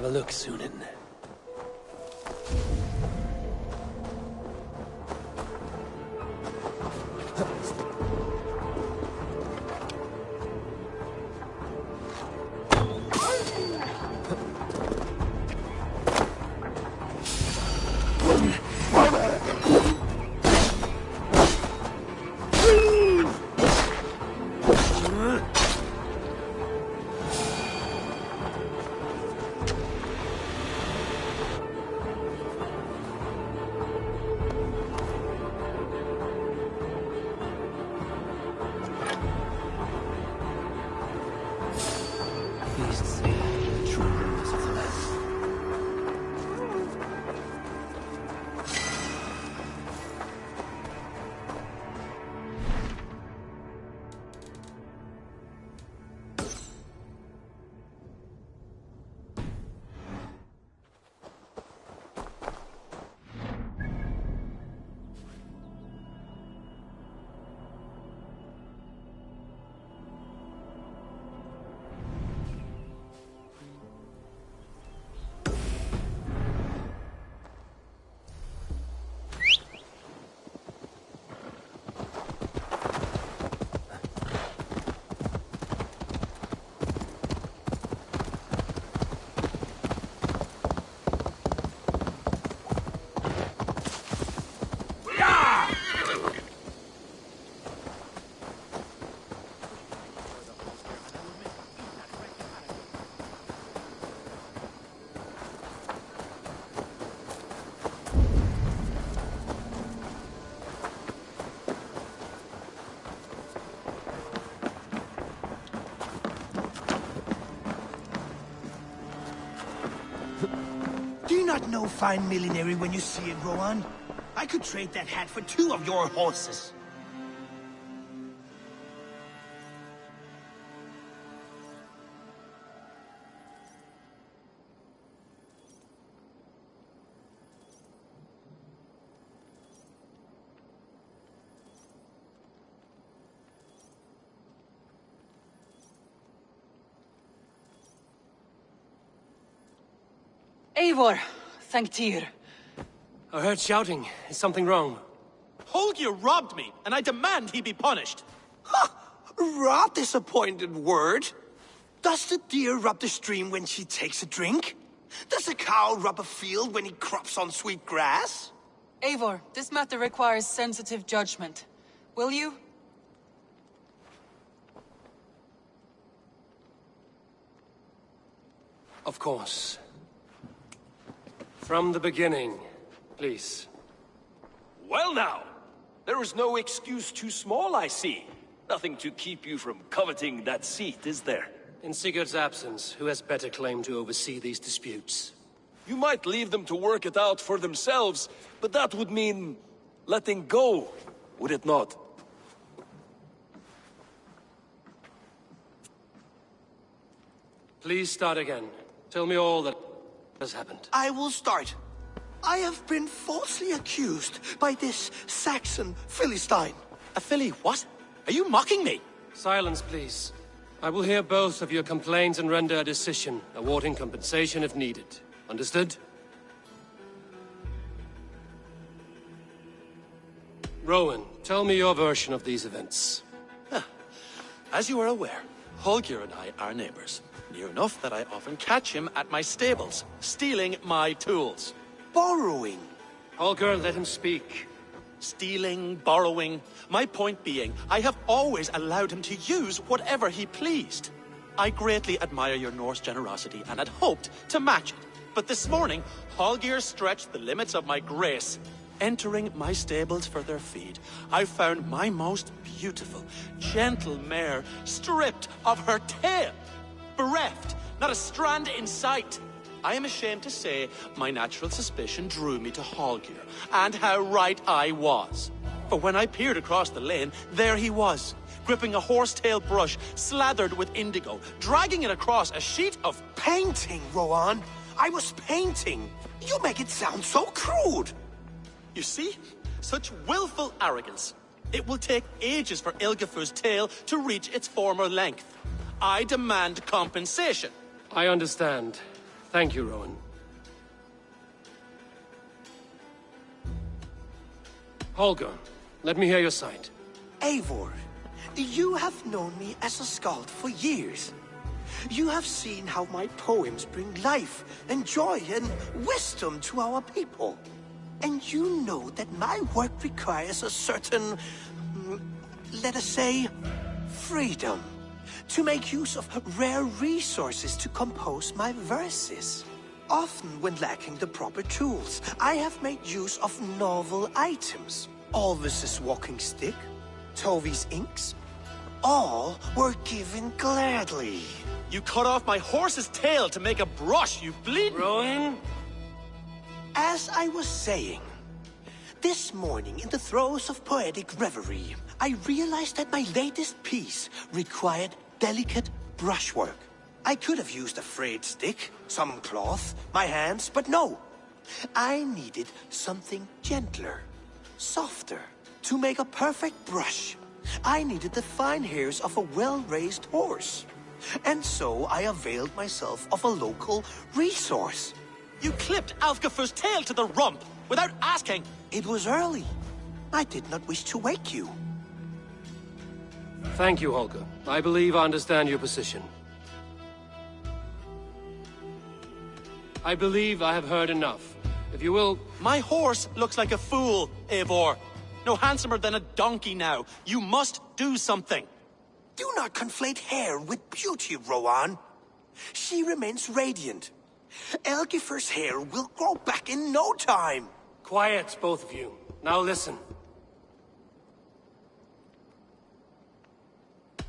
a look, Sunan. Do you not know fine millinery when you see it, Rowan? I could trade that hat for 2 of your horses. Eivor, thank Tyr. I heard shouting. Is something wrong? Holger robbed me, and I demand he be punished. Ha! Rot disappointed word. Does the deer rub the stream when she takes a drink? Does a cow rub a field when he crops on sweet grass? Eivor, this matter requires sensitive judgment. Will you? Of course. From the beginning, please. Well now, there is no excuse too small, I see. Nothing to keep you from coveting that seat, is there? In Sigurd's absence, who has better claim to oversee these disputes? You might leave them to work it out for themselves, but that would mean letting go, would it not? Please start again. Tell me all that has happened. I will start. I have been falsely accused by this Saxon Philistine. A filly what? Are you mocking me? Silence, please. I will hear both of your complaints and render a decision, awarding compensation if needed. Understood? Rowan, tell me your version of these events. As you are aware, Holger and I are neighbors. Near enough that I often catch him at my stables, stealing my tools. Borrowing. Holger, let him speak. Stealing, borrowing. My point being, I have always allowed him to use whatever he pleased. I greatly admire your Norse generosity and had hoped to match it. But this morning, Holger stretched the limits of my grace. Entering my stables for their feed, I found my most beautiful, gentle mare stripped of her tail. Bereft, not a strand in sight. I am ashamed to say my natural suspicion drew me to Holger, and how right I was. For when I peered across the lane, there he was, gripping a horsetail brush slathered with indigo, dragging it across a sheet of painting, Rowan. I was painting. You make it sound so crude. You see? Such willful arrogance. It will take ages for Ilgefu's tail to reach its former length. I demand compensation. I understand. Thank you, Rowan. Holger, let me hear your side. Eivor, you have known me as a skald for years. You have seen how my poems bring life and joy and wisdom to our people. And you know that my work requires a certain, let us say, freedom. To make use of rare resources to compose my verses. Often when lacking the proper tools, I have made use of novel items. Alvis's walking stick, Tovi's inks, all were given gladly. You cut off my horse's tail to make a brush, you bleeding... Rowan? As I was saying, this morning in the throes of poetic reverie, I realized that my latest piece required delicate brushwork. I could have used a frayed stick, some cloth, my hands, but no. I needed something gentler, softer. To make a perfect brush, I needed the fine hairs of a well-raised horse. And so I availed myself of a local resource. You clipped Alfgafur's tail to the rump, without asking. It was early. I did not wish to wake you. Thank you, Holger. I believe I understand your position. I believe I have heard enough. If you will... My horse looks like a fool, Eivor. No handsomer than a donkey now. You must do something. Do not conflate hair with beauty, Rowan. She remains radiant. Elgifer's hair will grow back in no time. Quiet, both of you. Now listen.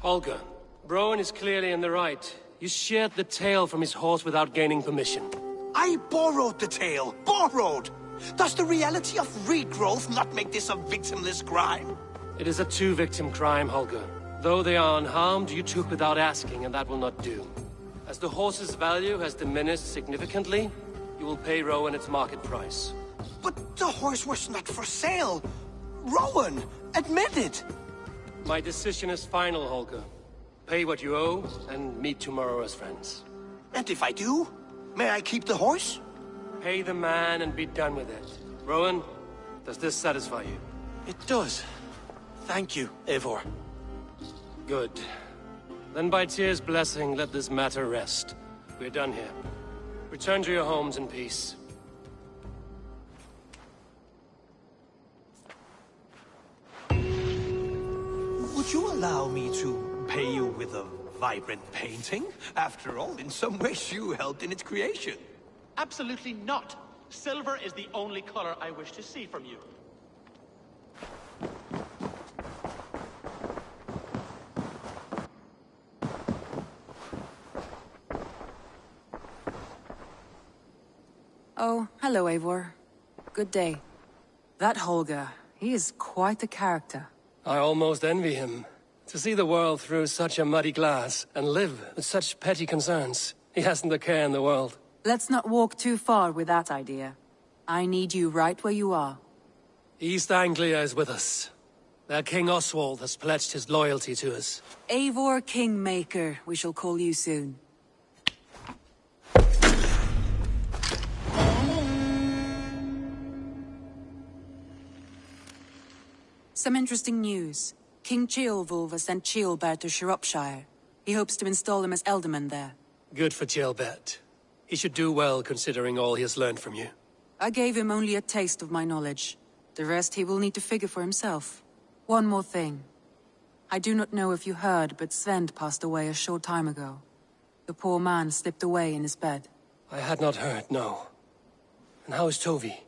Holger, Rowan is clearly in the right. You sheared the tail from his horse without gaining permission. I borrowed the tail. Borrowed! Does the reality of regrowth not make this a victimless crime? It is a two-victim crime, Holger. Though they are unharmed, you took without asking, and that will not do. As the horse's value has diminished significantly, you will pay Rowan its market price. But the horse was not for sale. Rowan, admit it. My decision is final, Holger. Pay what you owe, and meet tomorrow as friends. And if I do, may I keep the horse? Pay the man and be done with it. Rowan, does this satisfy you? It does. Thank you, Eivor. Good. Then by Tyr's blessing, let this matter rest. We're done here. Return to your homes in peace. Would you allow me to pay you with a vibrant painting? After all, in some ways you helped in its creation. Absolutely not. Silver is the only color I wish to see from you. Oh, hello, Eivor. Good day. That Holger, he is quite the character. I almost envy him. To see the world through such a muddy glass, and live with such petty concerns. He hasn't a care in the world. Let's not walk too far with that idea. I need you right where you are. East Anglia is with us. Their King Oswald has pledged his loyalty to us. Eivor Kingmaker, we shall call you soon. Some interesting news. King Ceolwulf has sent Ceolbert to Shropshire. He hopes to install him as Elderman there. Good for Ceolbert. He should do well considering all he has learned from you. I gave him only a taste of my knowledge. The rest he will need to figure for himself. One more thing. I do not know if you heard, but Svend passed away a short time ago. The poor man slipped away in his bed. I had not heard, no. And how is Tovi?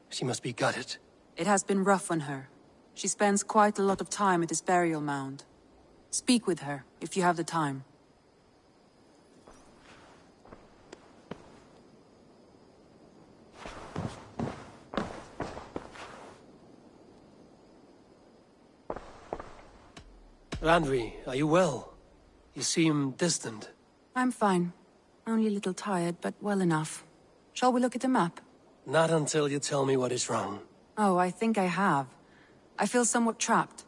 She must be gutted. It has been rough on her. She spends quite a lot of time at his burial mound. Speak with her, if you have the time. Randvi, are you well? You seem distant. I'm fine. Only a little tired, but well enough. Shall we look at the map? Not until you tell me what is wrong. Oh, I think I have. I feel somewhat trapped.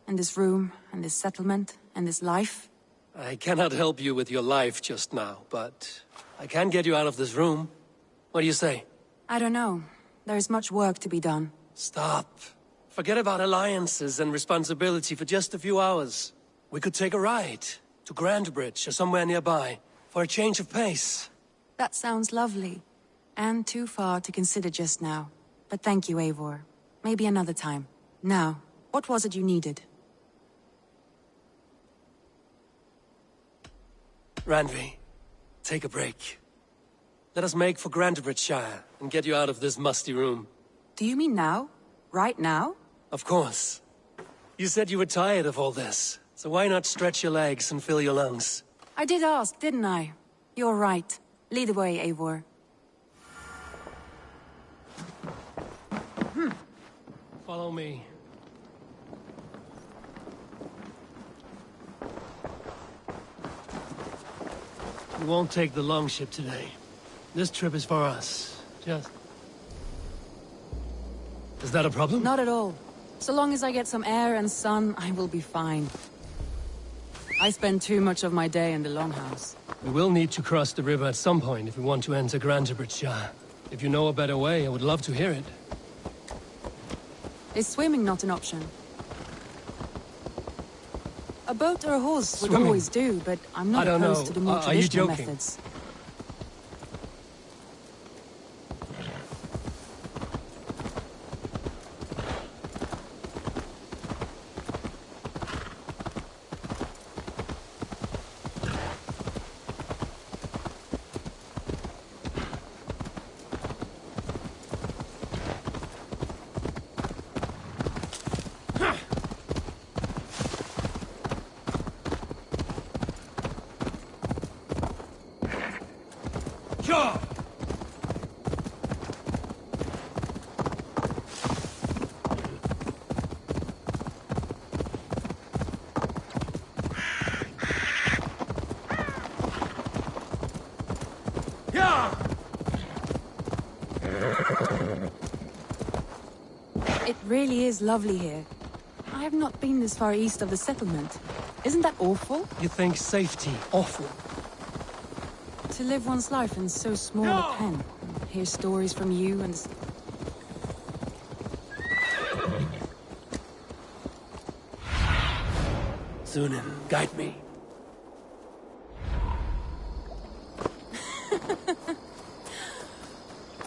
In this room, and this settlement, and this life. I cannot help you with your life just now, but I can get you out of this room. What do you say? I don't know. There's much work to be done. Stop. Forget about alliances and responsibility for just a few hours. We could take a ride to Grandbridge or somewhere nearby for a change of pace. That sounds lovely. And too far to consider just now. But thank you, Eivor. Maybe another time. Now, what was it you needed? Randvi, take a break. Let us make for Grantebridgeshire and get you out of this musty room. Do you mean now? Right now? Of course. You said you were tired of all this, so why not stretch your legs and fill your lungs? I did ask, didn't I? You're right. Lead the way, Eivor. Follow me. We won't take the longship today. This trip is for us. Just... Is that a problem? Not at all. So long as I get some air and sun, I will be fine. I spend too much of my day in the Longhouse. We will need to cross the river at some point if we want to enter Grantebridgeshire. If you know a better way, I would love to hear it. Is swimming not an option? A boat or a horse would Swimming? always do, but I'm not I don't opposed know. to the more Are you traditional joking? methods. Sure! It really is lovely here. I have not been this far east of the settlement. Isn't that awful? You think safety awful? To live one's life in so small a pen. Hear stories from you and... Sunan, guide me.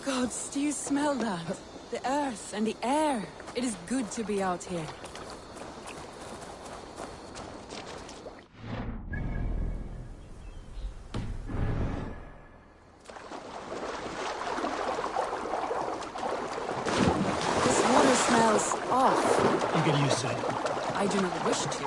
Gods, do you smell that? The earth and the air. It is good to be out here. This water smells off. You get used to it. I do not wish to.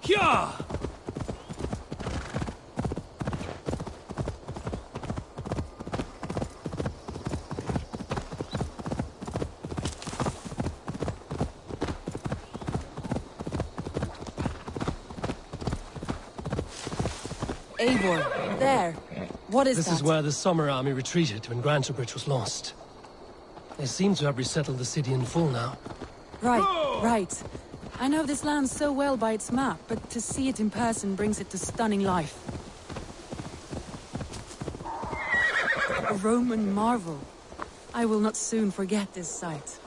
Yeah! Eivor, there. What is This that? is where the Summer Army retreated when Grantebridge was lost. They seem to have resettled the city in full now. Right, right. I know this land so well by its map, but to see it in person brings it to stunning life. A Roman marvel. I will not soon forget this sight.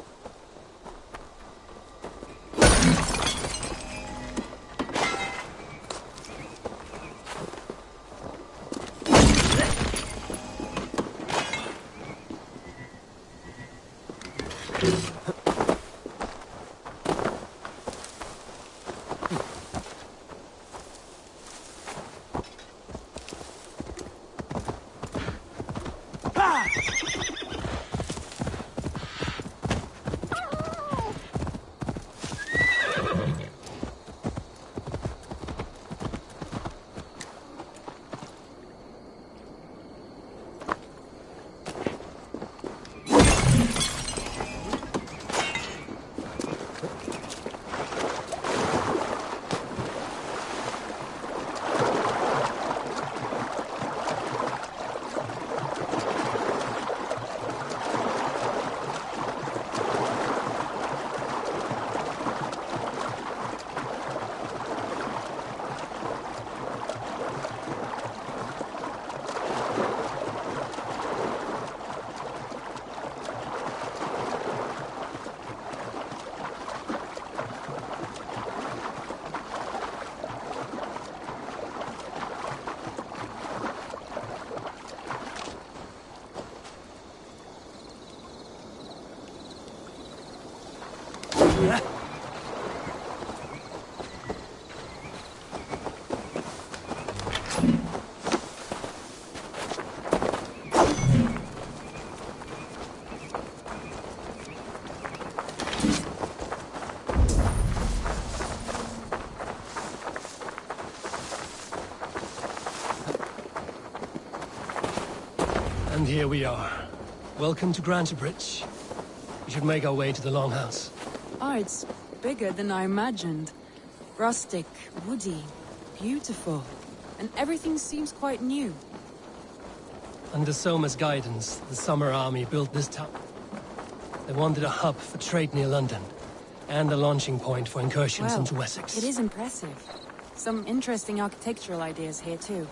And here we are. Welcome to Grantebridge. We should make our way to the Longhouse. Oh, it's bigger than I imagined. Rustic, woody, beautiful. And everything seems quite new. Under Soma's guidance, the Summer Army built this town. They wanted a hub for trade near London, and a launching point for incursions Well, into Wessex. it is impressive. Some interesting architectural ideas here, too.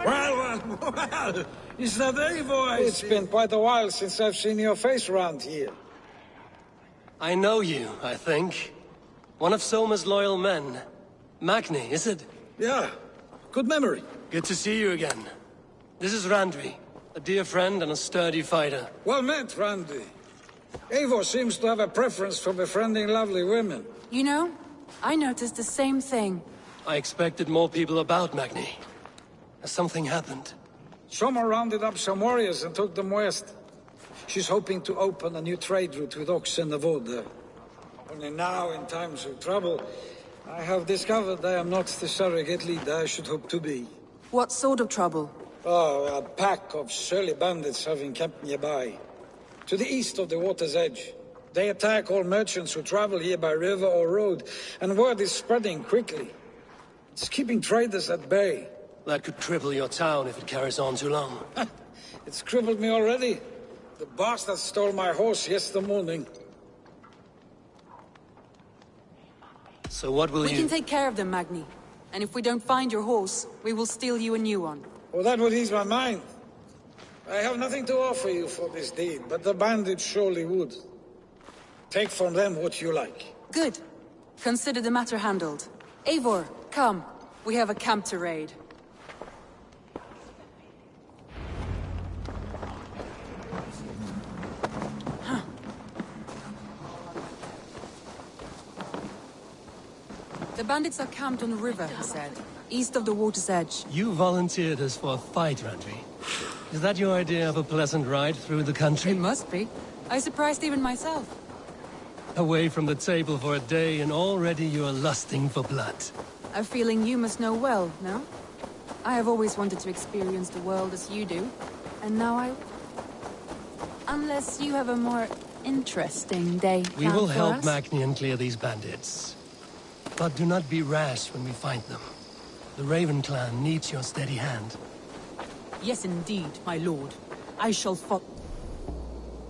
Well, is that Eivor? It's been quite a while since I've seen your face around here. I know you, I think. One of Soma's loyal men. Magni, is it? Yeah, good memory. Good to see you again. This is Randvi, a dear friend and a sturdy fighter. Well met, Randy. Eivor seems to have a preference for befriending lovely women. You know, I noticed the same thing. I expected more people about Magni. Has something happened? Soma rounded up some warriors and took them west. She's hoping to open a new trade route with oxen of Oda. Only now, in times of trouble, I have discovered I am not the surrogate leader I should hope to be. What sort of trouble? Oh, a pack of surly bandits have encamped nearby. To the east of the water's edge. They attack all merchants who travel here by river or road, and word is spreading quickly. It's keeping traders at bay. That could cripple your town if it carries on too long. It's crippled me already. The bastard stole my horse yesterday morning. So what will We you... can take care of them, Magni. And if we don't find your horse, we will steal you a new one. Oh, that would ease my mind. I have nothing to offer you for this deed, but the bandits surely would. Take from them what you like. Good. Consider the matter handled. Eivor, come. We have a camp to raid. The bandits are camped on the river, he said. East of the water's edge. You volunteered us for a fight, Randvi. Is that your idea of a pleasant ride through the country? It must be. I surprised even myself. Away from the table for a day and already you are lusting for blood. A feeling you must know well, no? I have always wanted to experience the world as you do. And now I... Unless you have a more interesting day We planned will for help us? Magni and clear these bandits. But do not be rash when we find them. The Raven clan needs your steady hand. Yes, indeed, my lord. I shall follow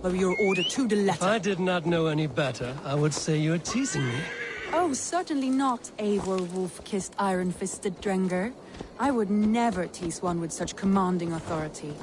your order to the letter. If I did not know any better, I would say you're teasing me. Oh, certainly not, Eivor wolf-kissed iron-fisted Drenger. I would never tease one with such commanding authority.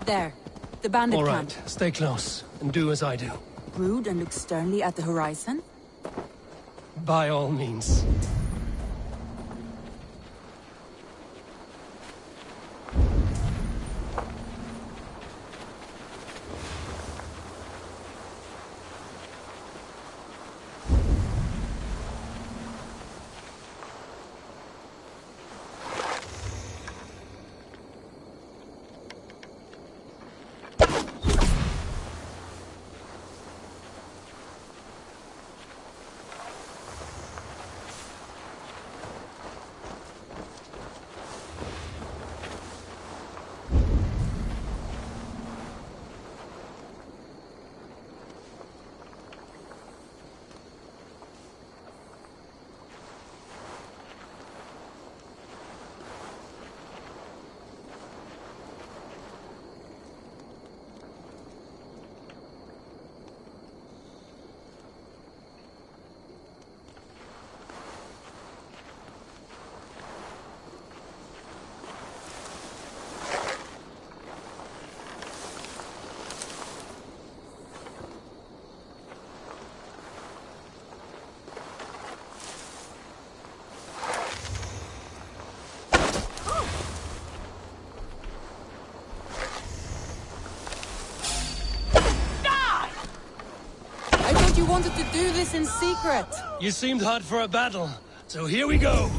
There. The bandit All camp. right, stay close and do as I do. Brood and look sternly at the horizon? By all means. said you wanted to do this in secret. You seemed hot for a battle, so here we go.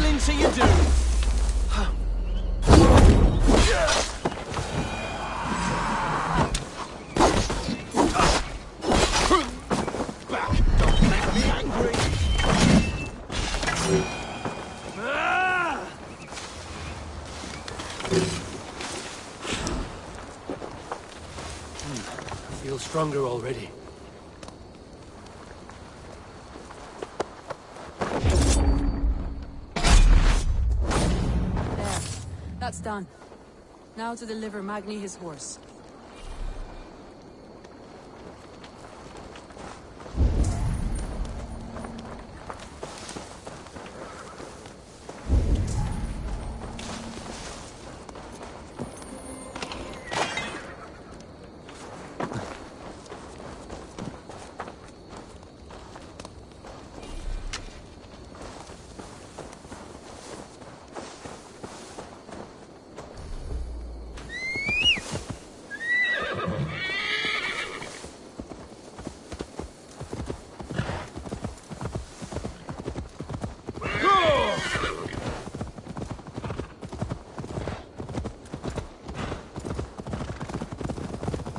Until you do. Back. Don't make me angry. I feel stronger already. That's done. Now to deliver Magni his horse.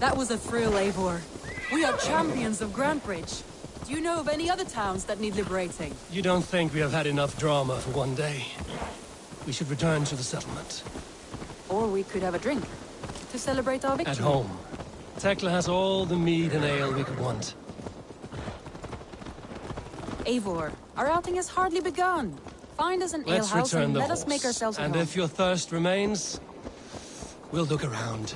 That was a thrill, Eivor. We are champions of Grantebridge. Do you know of any other towns that need liberating? You don't think we have had enough drama for one day? We should return to the settlement. Or we could have a drink, to celebrate our victory. At home. Tekla has all the mead and ale we could want. Eivor, our outing has hardly begun. Find us an Let's alehouse return and the let horse. us make ourselves at And home. if your thirst remains, we'll look around.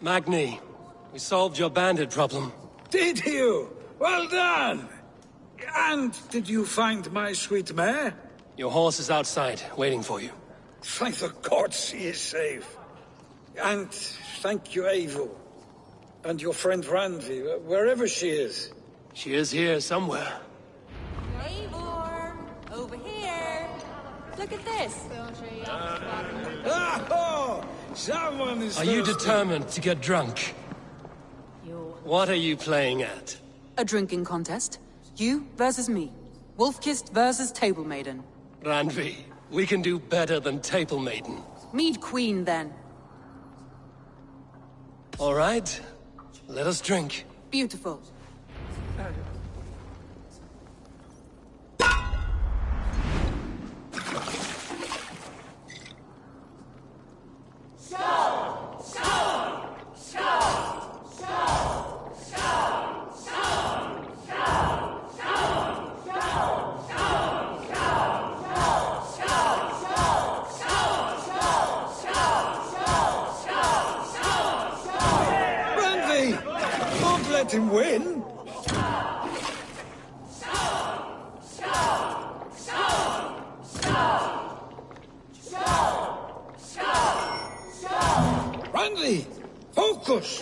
Magni, we solved your bandit problem. Did you? Well done! And did you find my sweet mare? Your horse is outside, waiting for you. Thank the gods he is safe. And thank you, Eivor. And your friend Randvi, wherever she is. She is here somewhere. Eivor, over here. Look at this. Oh, someone is Are you thirsty. determined to get drunk? What are you playing at? A drinking contest. You versus me. Wolf-kissed versus Table Maiden. Randvi, we can do better than Table Maiden. Mead Queen, then. All right, let us drink. Beautiful. Randy! Don't let him win! Randy! Focus!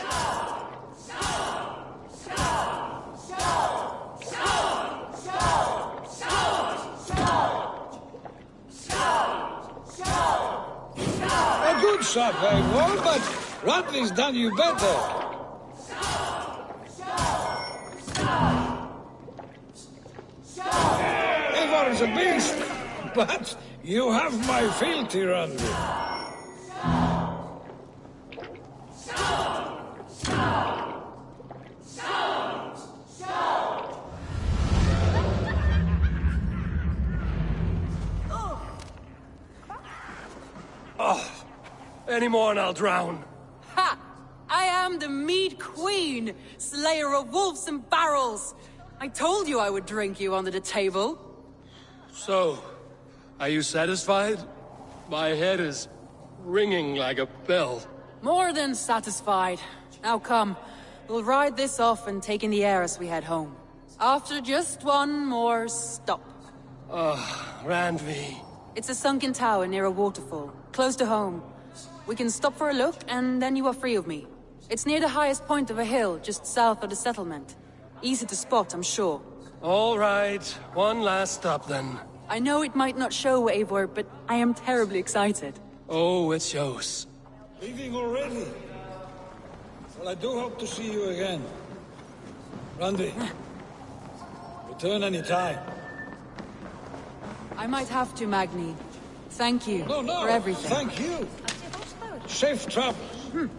A good shot, Eivor, but Randy's done you better. Eivor is a beast, but you have my fealty, Randy. Any more and I'll drown. Ha! I am the Mead Queen, slayer of wolves and barrels. I told you I would drink you under the table. So, are you satisfied? My head is ringing like a bell. More than satisfied. Now come, we'll ride this off and take in the air as we head home. After just one more stop. Randvi. It's a sunken tower near a waterfall, close to home. We can stop for a look, and then you are free of me. It's near the highest point of a hill, just south of the settlement. Easy to spot, I'm sure. All right, one last stop then. I know it might not show, Eivor, but I am terribly excited. Oh, it shows. Leaving already? Well, I do hope to see you again. Randy, return any time. I might have to, Magni. Thank you No, for everything. thank you. Safe travels.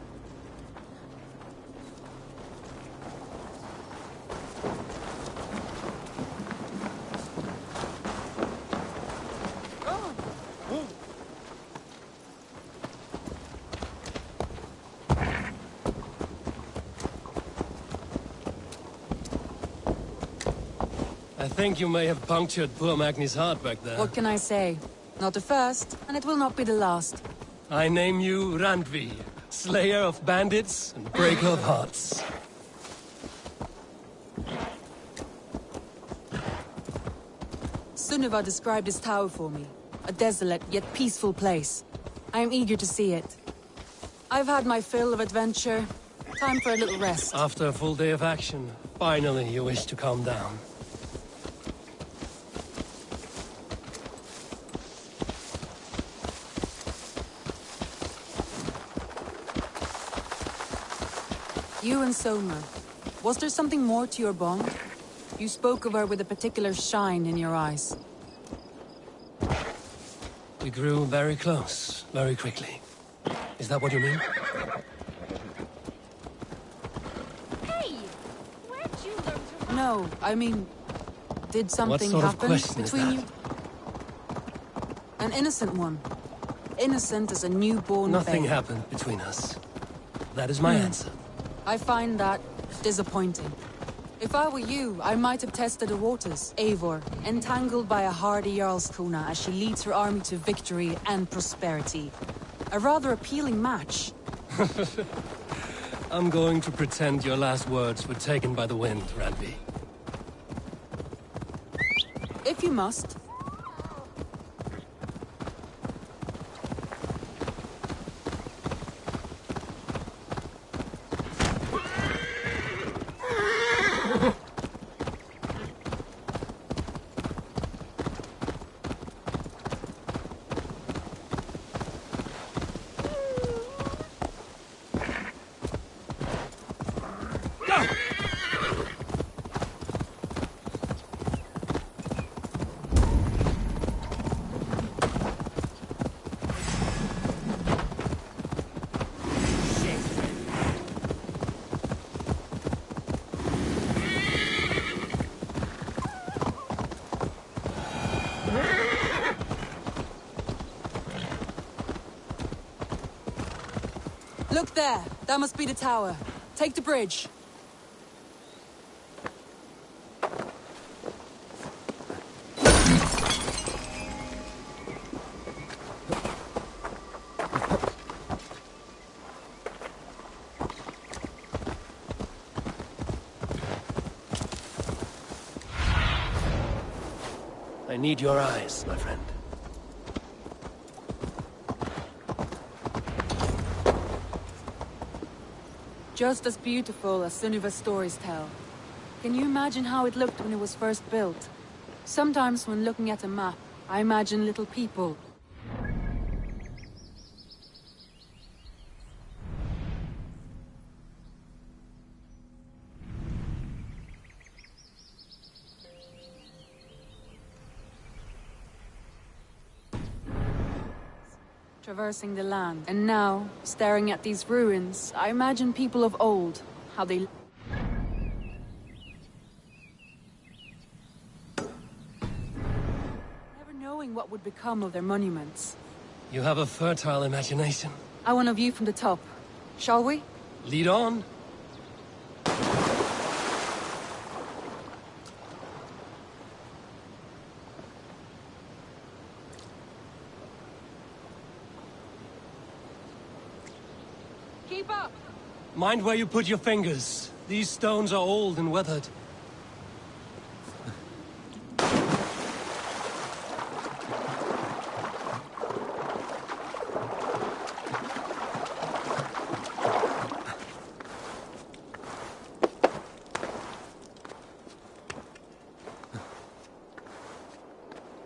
I think you may have punctured poor Magni's heart back there. What can I say? Not the first, and it will not be the last. I name you Randvi, slayer of bandits and breaker of hearts. Sunniva described this tower for me. A desolate yet peaceful place. I am eager to see it. I've had my fill of adventure. Time for a little rest. After a full day of action, finally you wish to calm down. You and Soma. Was there something more to your bond? You spoke of her with a particular shine in your eyes. We grew very close, very quickly. Is that what you mean? Hey! Where'd you learn to run? No, I mean... Did something sort of happen question is between that? you? An innocent one. Innocent as a newborn Nothing babe. happened between us. That is my answer. I find that disappointing. If I were you, I might have tested the waters. Eivor, entangled by a hardy Jarlskona as she leads her army to victory and prosperity. A rather appealing match. I'm going to pretend your last words were taken by the wind, Randvi. If you must. Look there! That must be the tower. Take the bridge. I need your eyes, my friend. Just as beautiful as Sunniva's stories tell. Can you imagine how it looked when it was first built? Sometimes when looking at a map, I imagine little people. Traversing the land. And now, staring at these ruins, I imagine people of old, how they... Never knowing what would become of their monuments. You have a fertile imagination. I want a view from the top. Shall we? Lead on. Keep up! Mind where you put your fingers. These stones are old and weathered.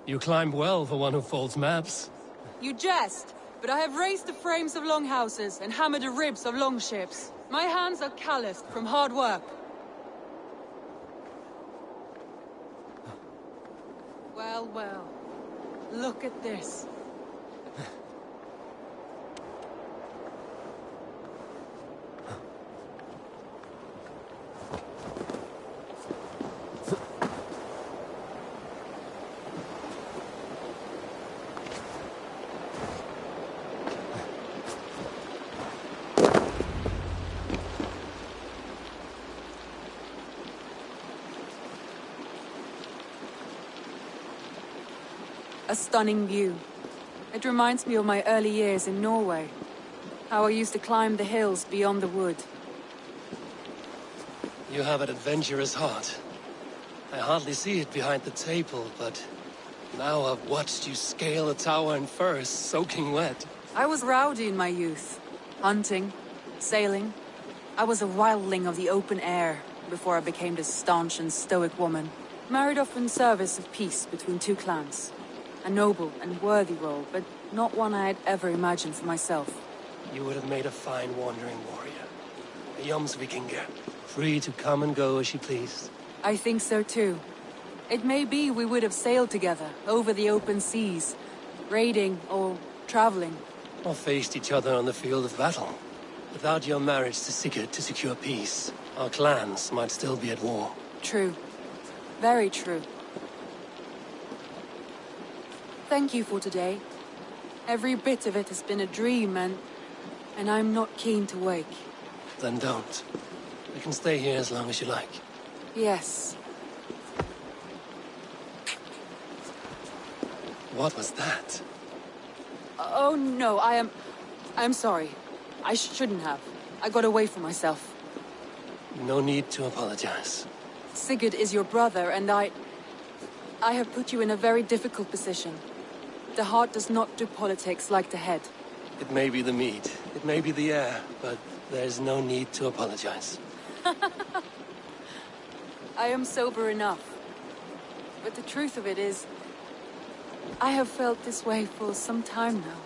You climb well for one who folds maps. You jest, but I have raised the frames of longhouses and hammered the ribs of longships. My hands are calloused from hard work. Well, well. Look at this. A stunning view. It reminds me of my early years in Norway. How I used to climb the hills beyond the wood. You have an adventurous heart. I hardly see it behind the table, but now I've watched you scale a tower in furs, soaking wet. I was rowdy in my youth. Hunting, sailing. I was a wildling of the open air before I became this staunch and stoic woman. Married off in service of peace between two clans. A noble and worthy role, but not one I had ever imagined for myself. You would have made a fine wandering warrior. A Jomsvikinger, free to come and go as you pleased. I think so too. It may be we would have sailed together, over the open seas, raiding or traveling. Or faced each other on the field of battle. Without your marriage to Sigurd to secure peace, our clans might still be at war. True. Very true. Thank you for today. Every bit of it has been a dream, and I'm not keen to wake. Then don't. We can stay here as long as you like. Yes. What was that? Oh no, I'm sorry. I shouldn't have. I got away from myself. No need to apologize. Sigurd is your brother, and I have put you in a very difficult position. The heart does not do politics like the head. It may be the meat, it may be the air, but there's no need to apologize. I am sober enough. But the truth of it is, I have felt this way for some time now.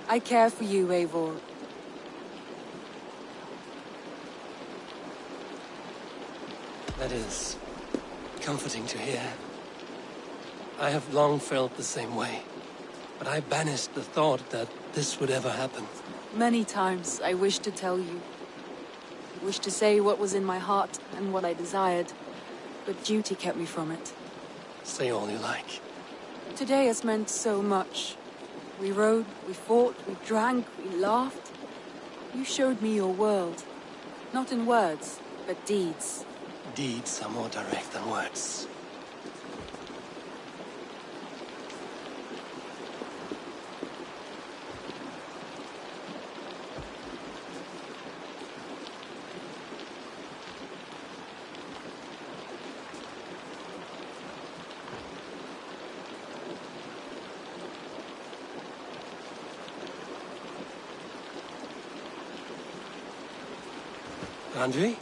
I care for you, Eivor. That is comforting to hear. I have long felt the same way, but I banished the thought that this would ever happen. Many times I wished to tell you. I wished to say what was in my heart and what I desired, but duty kept me from it. Say all you like. Today has meant so much. We rode, we fought, we drank, we laughed. You showed me your world. Not in words, but deeds. Deeds are more direct than words. Andre?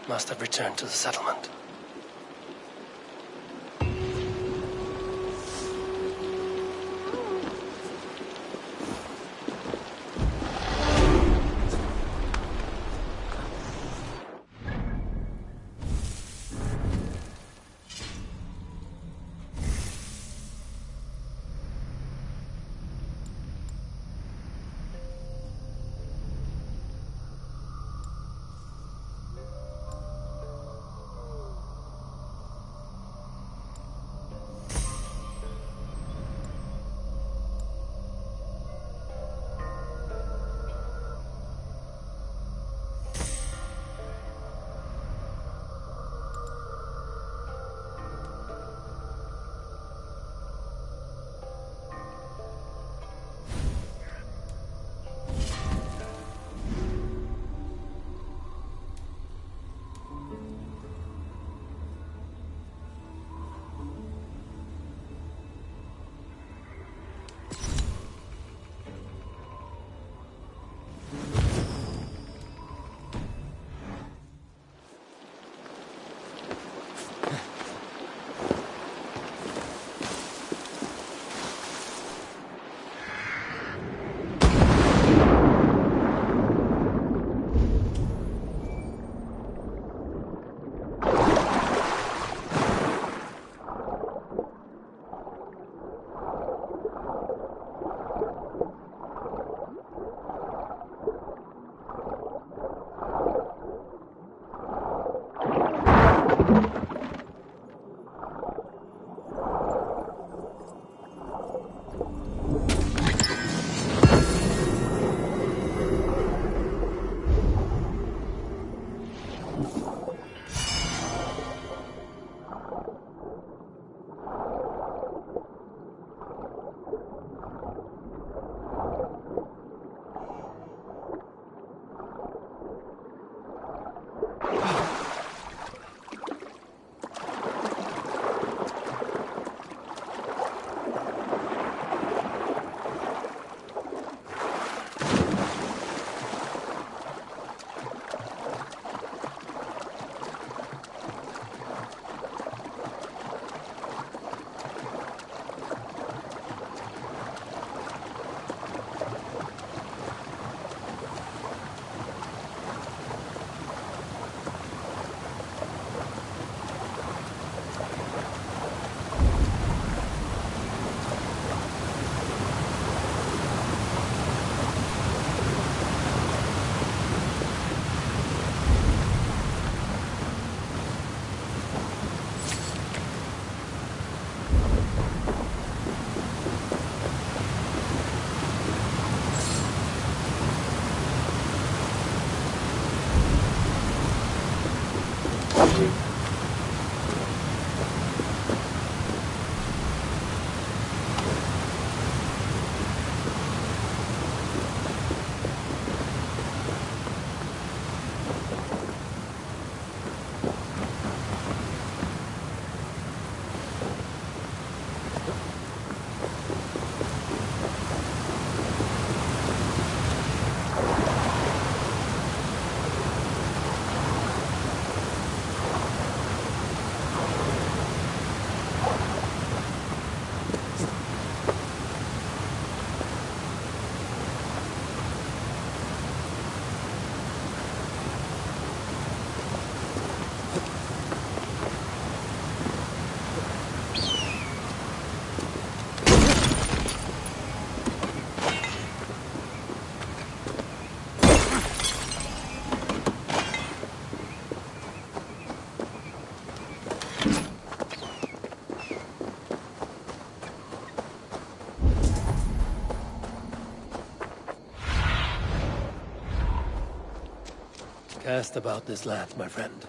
Must have returned to the settlement. Cast about this land, my friend.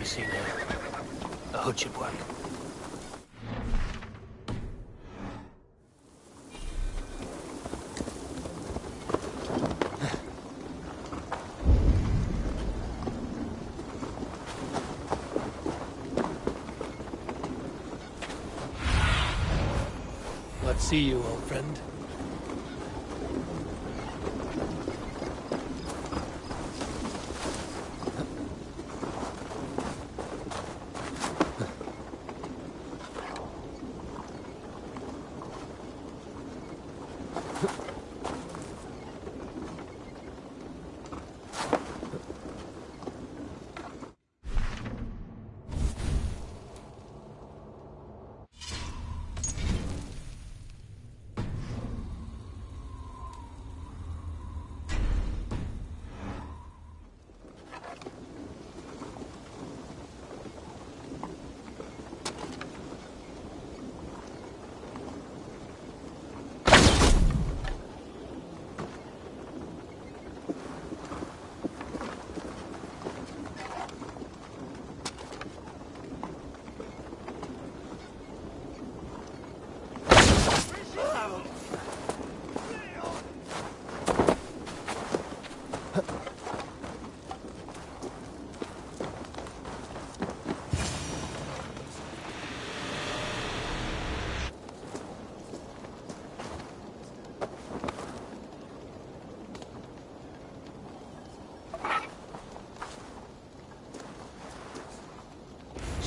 be seen here. A hood should work. Let's see you, old friend.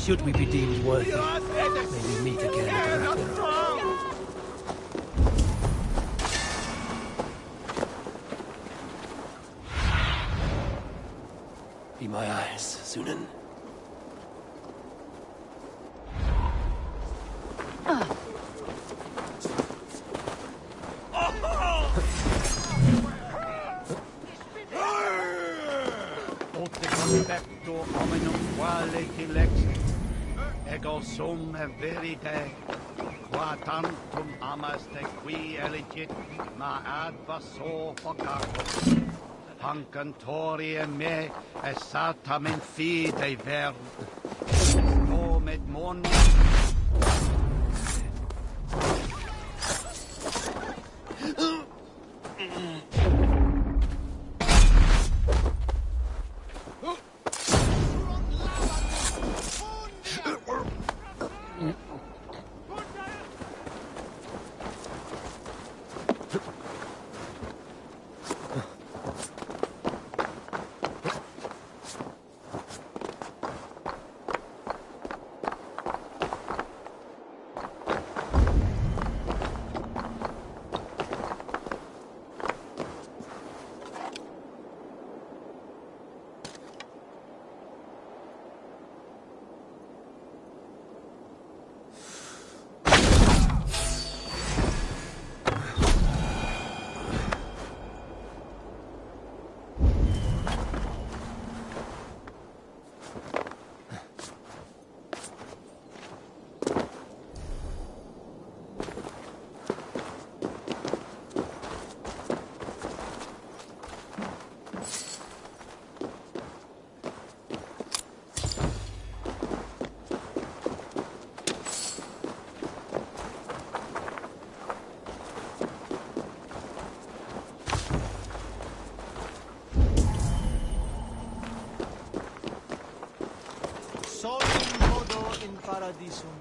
Should we be deemed worthy, may we meet again at the Ragnarok. Be my eyes, Sunan. Ego sum verite, qua tantum amaste qui elegit, ma advaso focatus. Hancantorie me, esatam in fide ver. Om et mon. Solum modo in paradisum.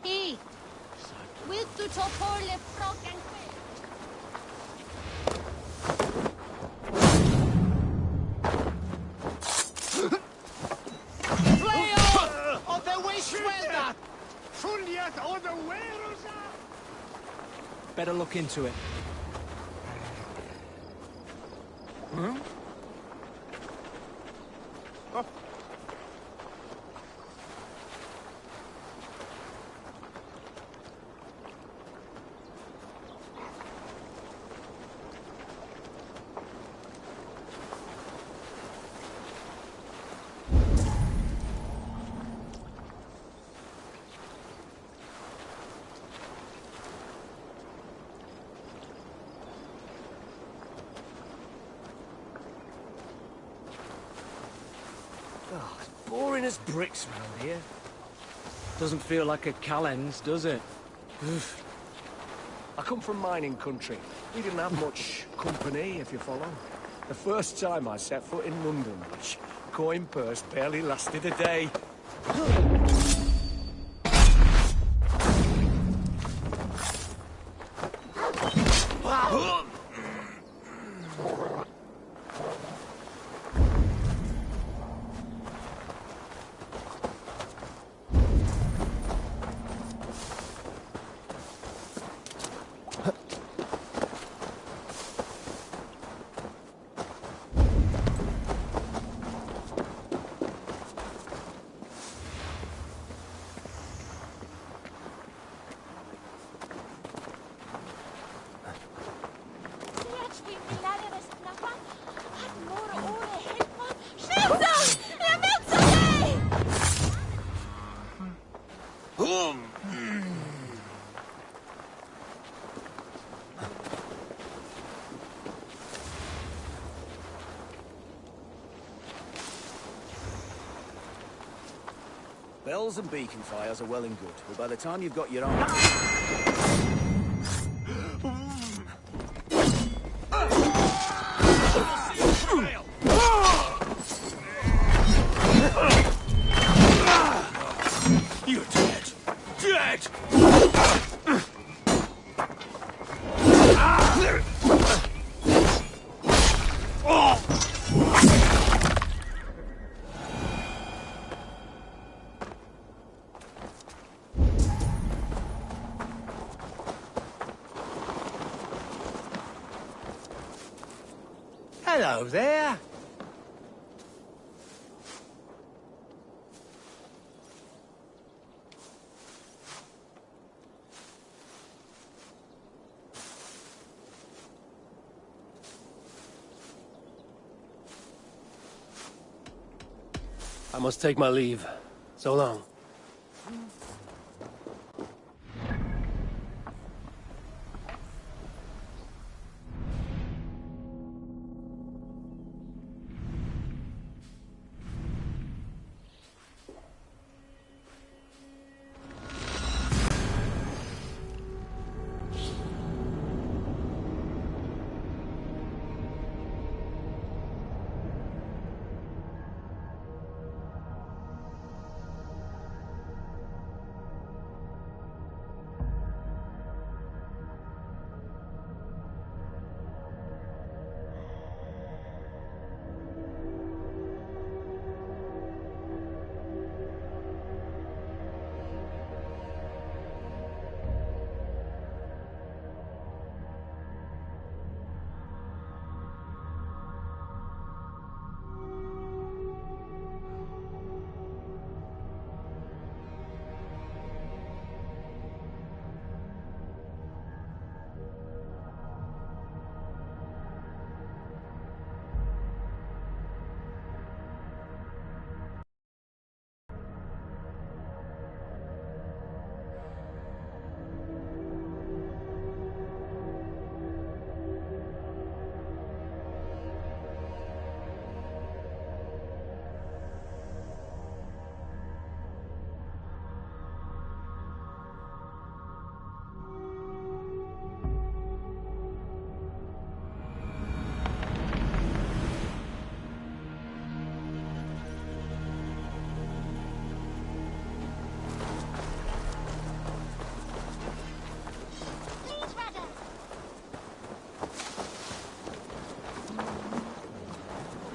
Hei! Will du ta porle fraken On the way, Swelda! Better look into it. Oh, it's boring as bricks round here. Doesn't feel like a Callens, does it? Oof. I come from mining country. We didn't have much company, if you follow. The first time I set foot in London, which coin purse barely lasted a day. Bells and beacon fires are well and good, but by the time you've got your arm... You're dead! Dead! Hello there. I must take my leave. So long.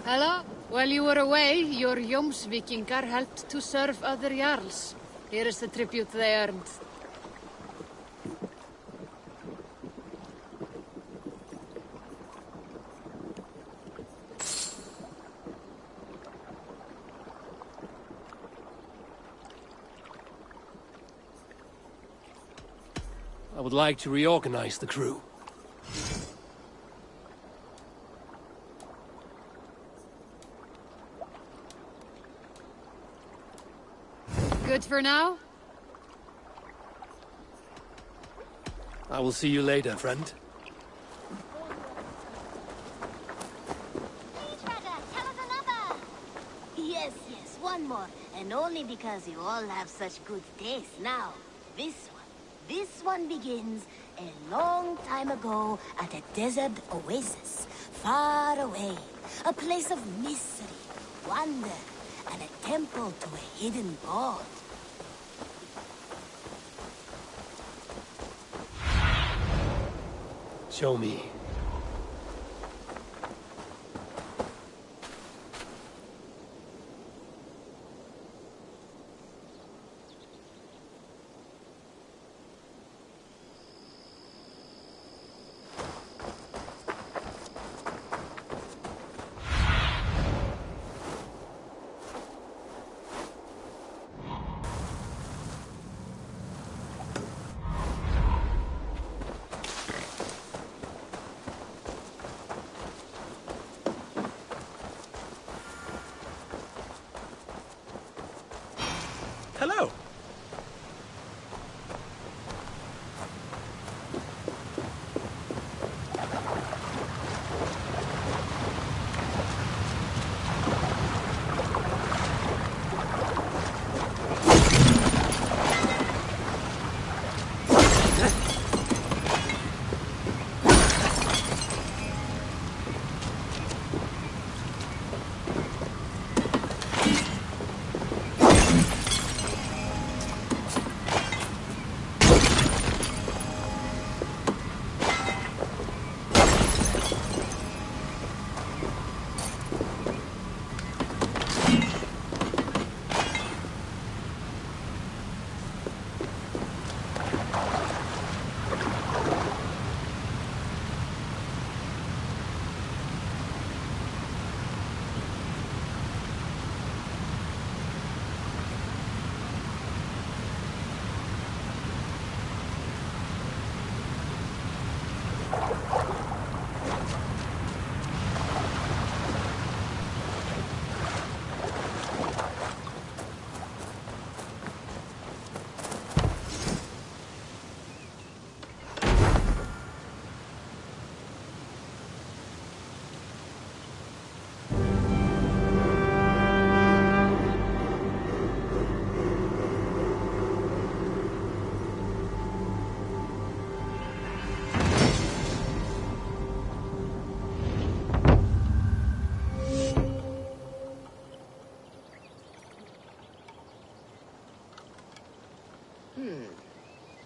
Hello? While you were away, your Jomsvikingar helped to serve other Jarls. Here is the tribute they earned. I would like to reorganize the crew. Good for now? I will see you later, friend. Yes, yes, one more. And only because you all have such good taste. Now, this one begins a long time ago at a desert oasis, far away. A place of mystery, wonder, and a temple to a hidden god. Show me. Hello.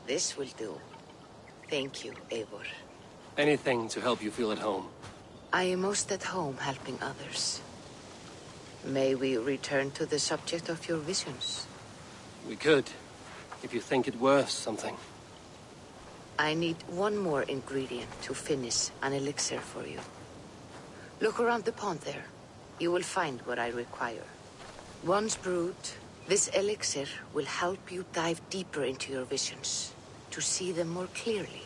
This will do. Thank you, Eivor. Anything to help you feel at home. I am most at home helping others. May we return to the subject of your visions? We could, if you think it worth something. I need one more ingredient to finish an elixir for you. Look around the pond there. You will find what I require. Once brewed, this elixir will help you dive deeper into your visions, to see them more clearly.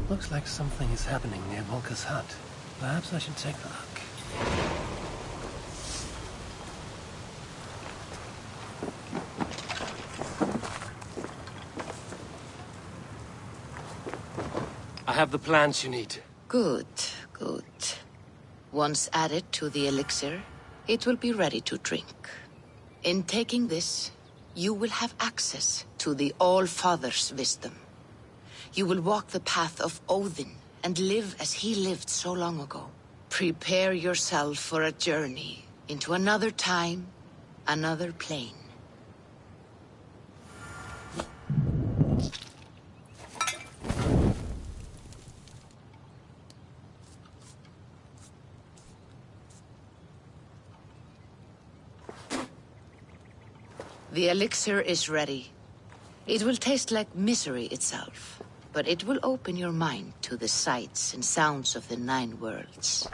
Looks like something is happening near Volker's hut. Perhaps I should take a look. I have the plants you need. Good, good. Once added to the elixir, It will be ready to drink. In taking this, you will have access to the All-Father's wisdom. You will walk the path of Odin and live as he lived so long ago. Prepare yourself for a journey into another time, another plane. The elixir is ready. It will taste like misery itself, but it will open your mind to the sights and sounds of the 9 worlds.